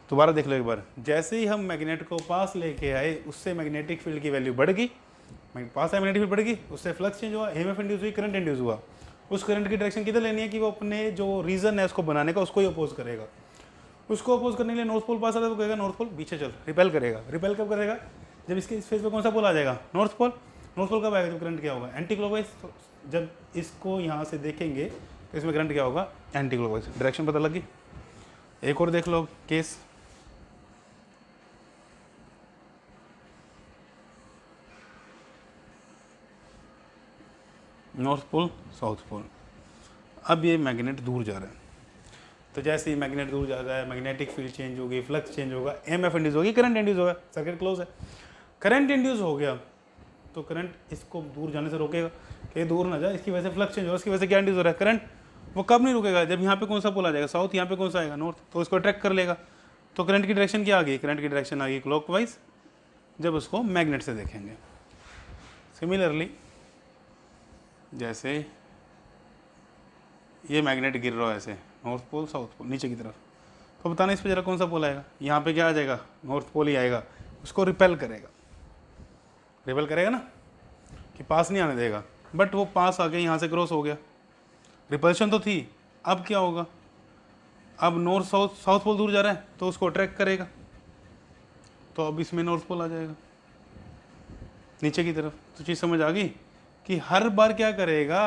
दोबारा देख लो एक बार, जैसे ही हम मैग्नेट को पास लेके आए उससे मैग्नेटिक फील्ड की वैल्यू बढ़ गई, पास है मैग्नेटिक फील्ड बढ़ गई, उससे फ्लक्स चेंज हुआ, ईएमएफ इंड्यूस हुई, करंट इंड्यूस हुआ। उस करंट की डायरेक्शन किधर लेनी है कि वो अपने जो रीजन है उसको बनाने का उसको ही अपोज करेगा। उसको अपोज करने के लिए नॉर्थ पोल पास आता है तो कहेगा नॉर्थ पोल पीछे चल, रिपेल करेगा। रिपेल कब करेगा? जब इसके इस फेज पे कौन सा पोल आ जाएगा? North pole. नॉर्थ पोल कब आएगा? जब करंट क्या होगा? Anti clockwise. जब इसको यहाँ से देखेंगे तो इसमें करंट क्या होगा? Anti clockwise. डायरेक्शन पता लगी? एक और देख लो case, north pole south pole. अब ये मैग्नेट दूर जा रहा है, तो जैसे ही मैग्नेट दूर जा रहा है मैग्नेटिक फील्ड चेंज होगी, फ्लक्स चेंज होगा, एमएफ इंड्यूस होगी, करंट इंड्यूस होगा, सर्किट क्लोज है। करंट इंड्यूस हो गया तो करंट इसको दूर जाने से रोकेगा कि दूर ना जाए, इसकी वजह से फ्लक्स चेंज हो रहा है, इसकी वजह से क्या इंड्यूस हो रहा है? करंट। वो कब नहीं रुकेगा? जब यहाँ पे कौन सा पोल आ जाएगा? साउथ। यहाँ पे कौन सा आएगा? नॉर्थ। तो इसको ट्रैक कर लेगा। तो करंट की डायरेक्शन क्या आ गई? करंट की डायरेक्शन आ गई क्लॉकवाइज, जब उसको मैग्नेट से देखेंगे। सिमिलरली जैसे ये मैग्नेट गिर रहा है ऐसे, नॉर्थ पोल साउथ पोल नीचे की तरफ, तो बताना इस पे जरा कौन सा पोल आएगा? यहाँ पे क्या आ जाएगा? नॉर्थ पोल ही आएगा। उसको रिपेल करेगा, रिपेल करेगा ना, कि पास नहीं आने देगा, बट वो पास आके यहाँ से क्रॉस हो गया। रिपल्शन तो थी, अब क्या होगा? अब नॉर्थ साउथ पोल दूर जा रहा है तो उसको ट्रैक करेगा, तो अब इसमें नॉर्थ पोल आ जाएगा नीचे की तरफ। तो चीज़ समझ आ गई कि हर बार क्या करेगा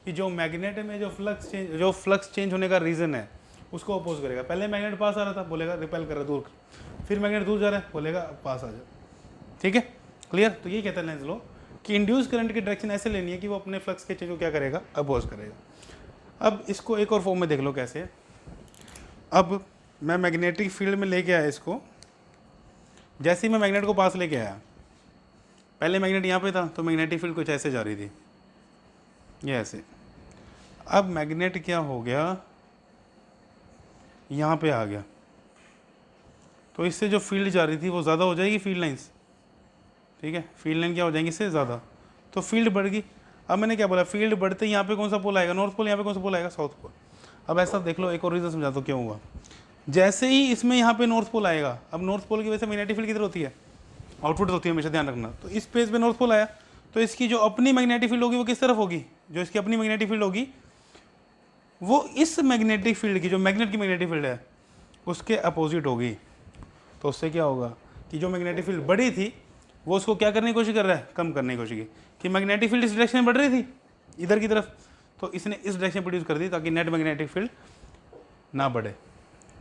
कि जो मैग्नेट में जो फ्लक्स चेंज होने का रीज़न है उसको अपोज करेगा। पहले मैग्नेट पास आ रहा था, बोलेगा रिपेल कर रहा है दूर, फिर मैग्नेट दूर जा रहा है, बोलेगा पास आ जाए। ठीक है, क्लियर? तो ये कहता है लेंज लॉ कि इंड्यूस करंट की डायरेक्शन ऐसे लेनी है कि वो अपने फ्लक्स के चेंज को क्या करेगा? अपोज करेगा। अब इसको एक और फॉर्म में देख लो कैसे। अब मैं मैग्नेटिक फील्ड में लेके आया इसको, जैसे ही मैं मैग्नेट को पास लेके आया, पहले मैग्नेट यहाँ पे था तो मैग्नेटिक फील्ड कुछ ऐसे जा रही थी, ये ऐसे। अब मैग्नेट क्या हो गया? यहाँ पे आ गया, तो इससे जो फील्ड जा रही थी वो ज़्यादा हो जाएगी, फील्ड लाइंस। ठीक है, फील्ड लाइन क्या हो जाएंगी इससे ज़्यादा, तो फील्ड बढ़ गई। अब मैंने क्या बोला? फील्ड बढ़ते ही यहाँ पे कौन सा पोल आएगा? North pole. यहाँ पे कौन सा पोल आएगा? South pole. अब ऐसा देख लो, एक और रीज़न समझाता हूँ क्यों हुआ। जैसे ही इसमें यहाँ पे नॉर्थ पोल आएगा, अब नॉर्थ पोल की वजह से मैग्नेटिक फील्ड किधर होती है? आउटपुट होती है, हमेशा ध्यान रखना। तो इस पेज पे नॉर्थ पोल आया तो इसकी जो अपनी मैग्नेटिक फील्ड होगी वो किस तरफ होगी? जो इसकी अपनी मैग्नेटिक फील्ड होगी वो इस मैग्नेटिक फील्ड की, जो मैग्नेट की मैग्नेटिक फील्ड है, उसके अपोजिट होगी। तो उससे क्या होगा कि जो मैग्नेटिक फील्ड बढ़ी थी वो उसको क्या करने की कोशिश कर रहा है? कम करने की कोशिश की। कि मैग्नेटिक फील्ड इस डायरेक्शन में बढ़ रही थी इधर की तरफ, तो इसने इस डायरेक्शन प्रोड्यूस कर दी ताकि नेट मैग्नेटिक फील्ड ना बढ़े।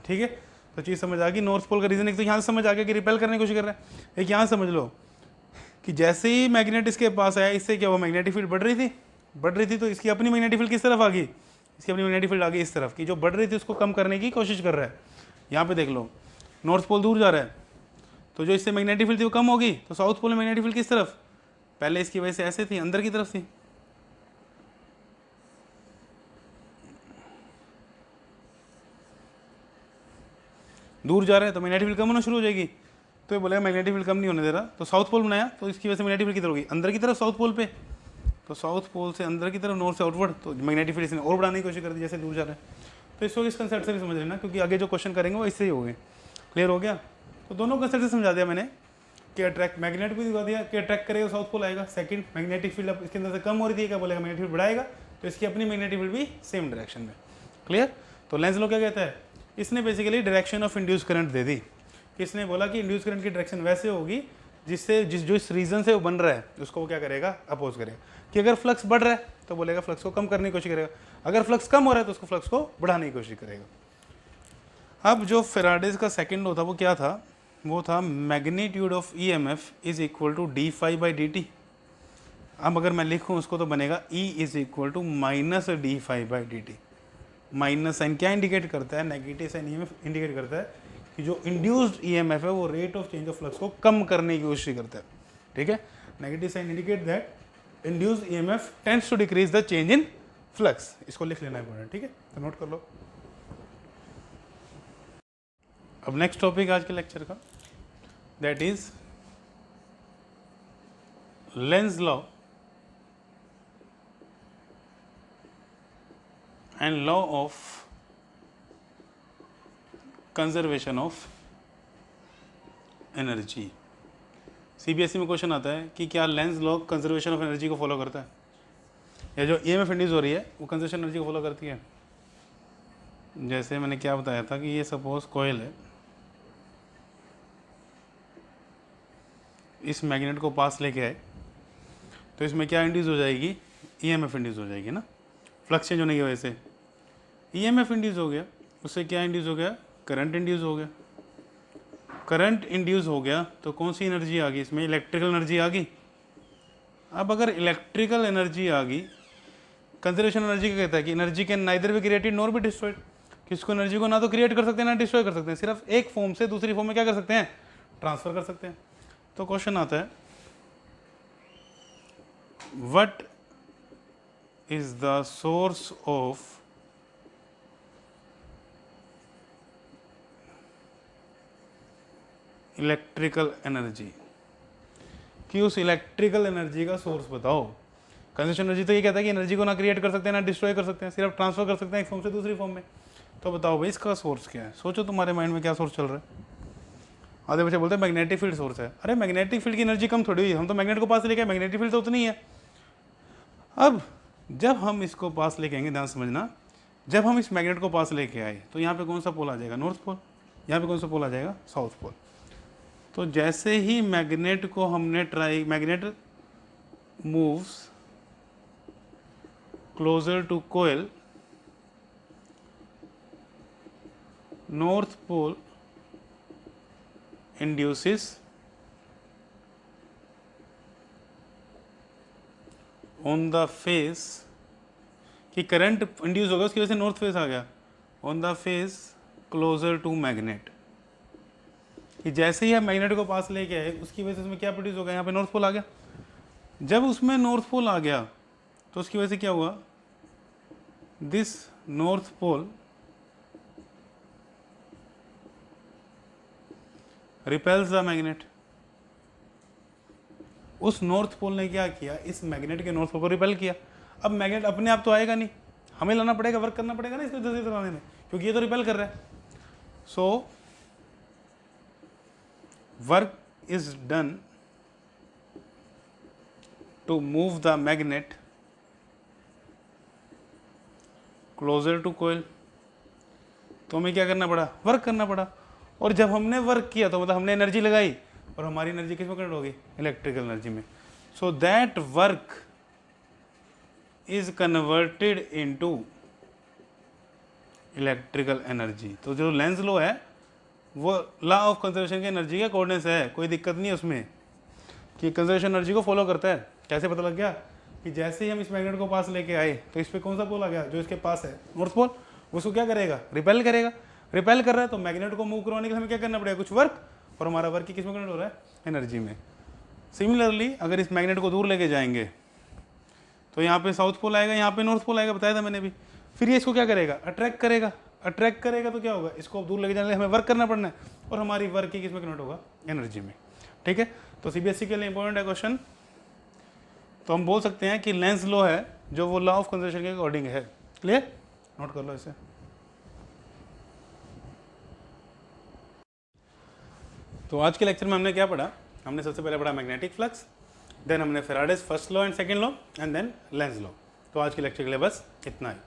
ठीक है, तो चीज़ समझ आ गई। नॉर्थ पोल का रीजन एक तो यहाँ से समझ आ गया कि रिपेल करने की कोशिश कर रहा है। एक यहाँ समझ लो कि जैसे ही मैग्नेट इसके पास आया, इससे क्या हुआ? मैग्नेटिक फील्ड बढ़ रही थी, तो इसकी अपनी मैग्नेटिक फील्ड किस तरफ आ गई? इसकी अपनी मैग्नेटिक फील्ड आ गई इस तरफ की, जो बढ़ रही थी उसको कम करने की कोशिश कर रहा है। यहाँ पे देख लो, नॉर्थ पोल दूर जा रहा है, तो जो इससे मैग्नेटिक फील्ड थी वो कम होगी, तो साउथ पोल में मैग्नेटिक फील्ड किस तरफ? पहले इसकी वजह से ऐसे थी, अंदर की तरफ थी। दूर जा रहा है तो मैग्नेटिक फील्ड कम होना शुरू हो जाएगी। तो ये बोलेगा मैग्नेटिक फील्ड कम नहीं होने दे रहा, तो साउथ पोल बनाया, तो इसकी वजह से मैग्नेटिक फील्ड किधर होगी? अंदर की तरफ, साउथ पोल पे। तो साउथ पोल से अंदर की तरफ, नॉर्थ से आउटवर्ड, तो मैग्नेटिक फील्ड इसने और बढ़ाने की कोशिश कर दी जैसे दूर जा रहा है। तो इसको इस कंसेप्ट से भी समझ लेना, क्योंकि आगे जो क्वेश्चन करेंगे वो इससे ही होंगे। क्लियर हो गया? तो दोनों कंसेप्ट से समझा दिया मैंने कि अट्रैक्ट मैग्नेट भी दिखा दिया कि अट्रैक्ट करेगा साउथ पोल आएगा। सेकंड, मैग्नेटिक फील्ड अब इसके अंदर से कम हो रही थी, क्या बोलेगा? मैग्नेटिक फील्ड बढ़ाएगा, तो इसकी अपनी मैग्नेटिक फील्ड भी सेम डायरेक्शन में। क्लियर? तो लेंज लॉ क्या कहता है? इसने basically direction of induce current दे दी। किसने बोला कि इंड्यूस करंट की डायरेक्शन वैसे होगी जिससे जो इस रीजन से वो बन रहा है उसको वो क्या करेगा? अपोज करेगा। कि अगर फ्लक्स बढ़ रहा है तो बोलेगा फ्लक्स को कम करने की कोशिश करेगा, अगर फ्लक्स कम हो रहा है तो उसको फ्लक्स को बढ़ाने की कोशिश करेगा। अब जो फेराडेज का सेकंड लॉ था वो क्या था? वो था magnitude of EMF is equal to D phi by D T. अब अगर मैं लिखूँ उसको तो बनेगा E is equal to minus D phi by D T. Minus sign क्या इंडिकेट करता है? नेगेटिव साइन ईएमएफ इंडिकेट करता है कि जो इंड्यूस्ड ईएमएफ है वो rate of change of flux को कम करने की कोशिश करता है। ठीक है, negative sign indicate that induced EMF tends to decrease the change in flux. इसको लिख लेना इंपॉर्टेंट। ठीक है, तो नोट कर लो। अब नेक्स्ट टॉपिक आज के लेक्चर का, that is Lenz law and law of conservation of energy. CBSE में क्वेश्चन आता है कि क्या Lenz law conservation of energy को फॉलो करता है? या जो EMF इंड्यूस हो रही है वो कंजर्वेशन एनर्जी को फॉलो करती है। जैसे मैंने क्या बताया था कि ये सपोज कॉइल है, इस मैग्नेट को पास लेके आए तो इसमें क्या इंड्यूस हो जाएगी, EMF इंड्यूस हो जाएगी ना, फ्लक्स चेंज होने की वजह से EMF इंड्यूस हो गया, उससे क्या इंड्यूस हो गया, करंट इंड्यूस हो गया। करंट इंड्यूस हो गया तो कौन सी एनर्जी आ गई इसमें, इलेक्ट्रिकल एनर्जी आ गई। अब अगर इलेक्ट्रिकल एनर्जी आ गई, कंजर्वेशन एनर्जी क्या कहता है कि energy can neither be created nor be destroyed, किसको एनर्जी को ना तो क्रिएट कर सकते हैं ना डिस्ट्रॉय कर सकते हैं, सिर्फ एक फॉर्म से दूसरी फॉर्म में क्या कर सकते हैं, ट्रांसफर कर सकते हैं। तो क्वेश्चन आता है what is the source of electrical energy, कि उस इलेक्ट्रिकल एनर्जी का सोर्स बताओ। कंजर्वेशन एनर्जी तो ये कहता है कि एनर्जी को ना क्रिएट कर सकते हैं ना डिस्ट्रॉय कर सकते हैं, सिर्फ ट्रांसफर कर सकते हैं एक फॉर्म से दूसरी फॉर्म में। तो बताओ भाई इसका सोर्स क्या है, सोचो तुम्हारे माइंड में क्या सोर्स चल रहा है। आधे बच्चे बोलते हैं मैग्नेटिक फील्ड सोर्स है। अरे मैग्नेटिक फील्ड की एनर्जी कम थोड़ी हुई, हम तो मैग्नेट को पास लेके, मैग्नेटिक फील्ड तो उतनी है। अब जब हम इसको पास लेके आएंगे, ध्यान समझना, जब हम इस मैग्नेट को पास लेके आए तो यहाँ पे कौन सा पोल आ जाएगा, नॉर्थ पोल, यहाँ पे कौन सा पोल आ जाएगा, साउथ पोल। तो जैसे ही मैग्नेट को हमने magnet moves closer to coil, north pole induces on the face, कि करंट इंड्यूस होगा उसकी वजह से नॉर्थ फेस आ गया, on the face closer to magnet, कि जैसे ही हम मैग्नेट को पास लेके आए उसकी वजह से उसमें क्या प्रोड्यूस होगा, यहाँ पे नॉर्थ पोल आ गया। जब उसमें नॉर्थ पोल आ गया तो उसकी वजह से क्या हुआ, this north pole repels the magnet. उस नॉर्थ पोल ने क्या किया, इस मैग्नेट के नॉर्थ पोल को रिपेल किया। अब मैग्नेट अपने आप तो आएगा नहीं, हमें लाना पड़ेगा, वर्क करना पड़ेगा ना इसको जल्दी चलाने में, क्योंकि ये तो रिपेल कर रहा है। So work is done to move the magnet closer to coil. तो हमें क्या करना पड़ा, वर्क करना पड़ा। और जब हमने वर्क किया तो मतलब हमने एनर्जी लगाई, और हमारी एनर्जी किस में कन्वर्ट होगी, इलेक्ट्रिकल एनर्जी में। So that work is converted into electrical energy. तो जो लेंस लॉ है वो लॉ ऑफ कंजर्वेशन की एनर्जी के अकॉर्डिंग है, कोई दिक्कत नहीं है उसमें, कि कंजर्वेशन एनर्जी को फॉलो करता है। कैसे पता लग गया, कि जैसे ही हम इस मैग्नेट को पास लेके आए तो इस पर कौन सा पोल आ गया, जो इसके पास है नॉर्थ पोल, उसको क्या करेगा, रिपेल करेगा। रिपेल कर रहा है तो मैग्नेट को मूव करवाने के लिए हमें क्या करना पड़ेगा, कुछ वर्क, और हमारा वर्क किस में कन्वर्ट हो रहा है, एनर्जी में। सिमिलरली अगर इस मैग्नेट को दूर लेके जाएंगे तो यहाँ पे साउथ पोल आएगा, यहाँ पे नॉर्थ पोल आएगा, बताया था मैंने भी। फिर ये इसको क्या करेगा, अट्रैक्ट करेगा। अट्रैक्ट करेगा तो क्या होगा, इसको दूर लेके जाने के लिए हमें वर्क करना पड़ना है, और हमारी वर्क की किस में कन्वर्ट होगा, एनर्जी में। ठीक है, तो CBSE के लिए इंपॉर्टेंट है क्वेश्चन। तो हम बोल सकते हैं कि लेंस लॉ है जो वो लॉ ऑफ कंजर्वेशन के अकॉर्डिंग है। क्लियर, नोट कर लो इसे। तो आज के लेक्चर में हमने क्या पढ़ा, हमने सबसे पहले पढ़ा मैग्नेटिक फ्लक्स, देन हमने Faraday's first law and second law, and then Lenz law. तो आज के लेक्चर के लिए बस इतना ही।